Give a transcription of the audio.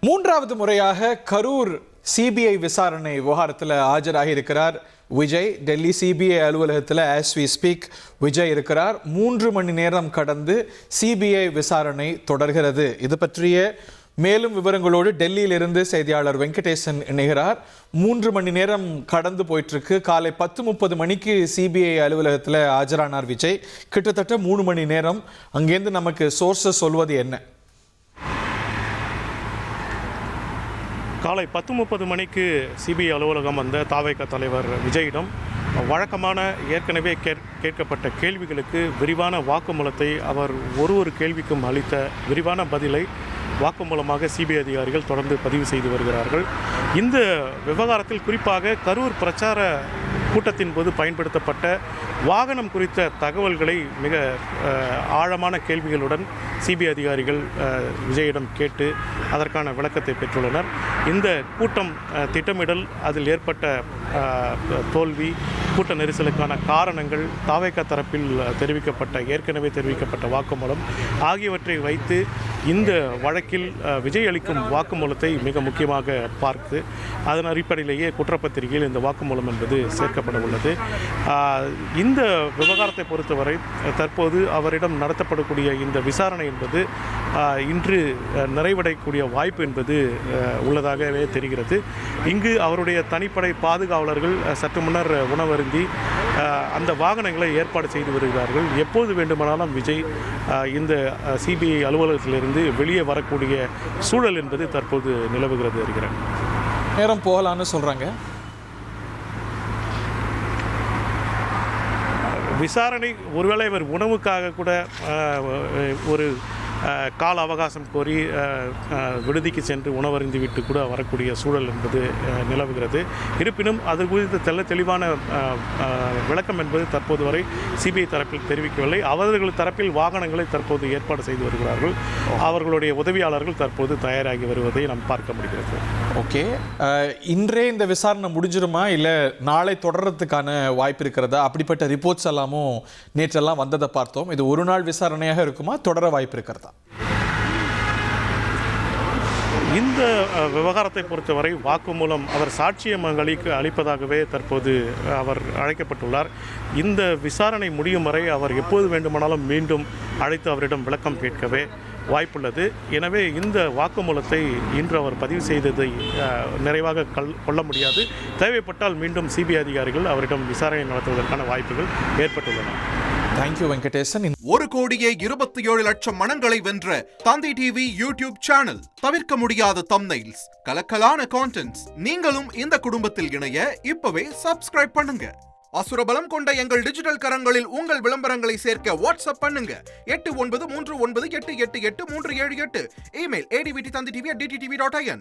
மூன்றாவது முறையாக கரூர் சிபிஐ விசாரணை விவகாரத்தில் ஆஜராகி இருக்கிறார் விஜய். டெல்லி சிபிஐ அலுவலகத்தில் as we speak விஜய் இருக்கிறார். 3 மணி நேரம் கடந்து சிபிஐ விசாரணை தொடர்கிறது. இது பற்றிய மேலும் விவரங்களோடு டெல்லியிலிருந்து செய்தியாளர் வெங்கடேசன் இணைகிறார். 3 மணி நேரம் கடந்து போயிட்டு இருக்கு. காலை 10:30 மணிக்கு சிபிஐ அலுவலகத்தில் ஆஜரானார் விஜய். கிட்டத்தட்ட 3 மணி நேரம். அங்கேருந்து நமக்கு சோர்ஸஸ் சொல்வது என்ன? காலை 10:30 மணிக்கு சிபிஐ அலுவலகம் வந்த தாவேக தலைவர் விஜயிடம் வழக்கமான ஏற்கனவே கேட்கப்பட்ட கேள்விகளுக்கு விரிவான வாக்குமூலத்தை அவர் ஒரு கேள்விக்கும் அளித்த விரிவான பதிலை வாக்குமூலமாக சிபிஐ அதிகாரிகள் தொடர்ந்து பதிவு செய்து வருகிறார்கள். இந்த விவகாரத்தில் குறிப்பாக கரூர் பிரச்சார கூட்டத்தின் போது பயன்படுத்தப்பட்ட வாகனம் குறித்த தகவல்களை மிக ஆழமான கேள்விகளுடன் சிபிஐ அதிகாரிகள் விஜயிடம் கேட்டு அதற்கான விளக்கத்தை பெற்றுள்ளனர். இந்த கூட்டம் திட்டமிடல், அதில் ஏற்பட்ட தோல்வி, கூட்ட நெரிசலுக்கான காரணங்கள், தாவேக தரப்பில் ஏற்கனவே தெரிவிக்கப்பட்ட வாக்குமூலம் ஆகியவற்றை வைத்து இந்த வழக்கில் விஜய் அளிக்கும் வாக்குமூலத்தை மிக முக்கியமாக பார்த்து அதன் அடிப்படையிலேயே குற்றப்பத்திரிகையில் இந்த வாக்குமூலம் என்பது சேர்க்கப்பட உள்ளது. இந்த விவகாரத்தை பொறுத்தவரை தற்போது அவரிடம் நடத்தப்படக்கூடிய இந்த விசாரணை என்பது இன்று நிறைவடையக்கூடிய வாய்ப்பு என்பது உள்ளதாகவே தெரிகிறது. இங்கு அவருடைய தனிப்படை பாதுகாவலர்கள் சற்று முன்னர் உணவருந்தி அந்த வாகனங்களை ஏற்பாடு செய்து வருகிறார்கள். எப்போது வேண்டுமானாலும் விஜய் இந்த சிபிஐ அலுவலகத்திலிருந்து வெளியே வரக்கூடிய சூழல் என்பது தற்போது நிலவுகிறது வருகிறது. நேரம் போகலான்னு சொல்றாங்க. விசாரணை ஒருவேளை இவர் உணவுக்காக கூட ஒரு கால அவகாசம் கோரி விடுதிக்கு சென்று உணவருந்தி விட்டு கூட வரக்கூடிய சூழல் என்பது நிலவுகிறது. இருப்பினும் அது குறித்து தெளிவான விளக்கம் என்பது தற்போது வரை சிபிஐ தரப்பில் தெரிவிக்கவில்லை. அவர்கள் தரப்பில் வாகனங்களை தற்போது ஏற்பாடு செய்து வருகிறார்கள். அவர்களுடைய உதவியாளர்கள் தற்போது தயாராகி வருவதை நாம் பார்க்க முடிகிறது. ஓகே, இன்றே இந்த விசாரணை முடிஞ்சிருமா இல்லை நாளை தொடர்றதுக்கான வாய்ப்பு இருக்கிறதா? அப்படிப்பட்ட ரிப்போர்ட்ஸ் எல்லாமும் நேற்றெல்லாம் வந்ததை பார்த்தோம். இது ஒரு நாள் விசாரணையாக இருக்குமா, தொடர வாய்ப்பு இருக்கிறதா? இந்த விவகாரத்தை பொறுத்தவரை வாக்குமூலம் அவர் சாட்சியம் அளிப்பதாகவே தற்போது அவர் அழைக்கப்பட்டுள்ளார். இந்த விசாரணை முடியும் வரை அவர் எப்போது வேண்டுமானாலும் மீண்டும் அழைத்து அவரிடம் விளக்கம் கேட்கவே வாய்ப்புள்ளது. எனவே இந்த வாக்குமூலத்தை இன்று அவர் பதிவு செய்ததை நிறைவாக கொள்ள முடியாது. தேவைப்பட்டால் மீண்டும் சிபிஐ அதிகாரிகள் அவரிடம் விசாரணை நடத்துவதற்கான வாய்ப்புகள் ஏற்பட்டுள்ளன. தேங்க்யூ வெங்கடேசன். 1,27,00,000 மனங்களை வென்ற தந்தி டிவி யூடியூப் சேனல். தவிர்க்க முடியாத தம்ப்நெயில்ஸ், கலக்கலான கான்டென்ட்ஸ். நீங்களும் இந்த குடும்பத்தில் இணைய இப்பவே சப்ஸ்கிரைப் பண்ணுங்க. அசுரபலம் கொண்ட எங்கள் டிஜிட்டல் கரங்களில் உங்கள் விளம்பரங்களை சேர்க்க வாட்ஸ்அப் பண்ணுங்க. 8939888838. Email advtthanditv@dttv.in.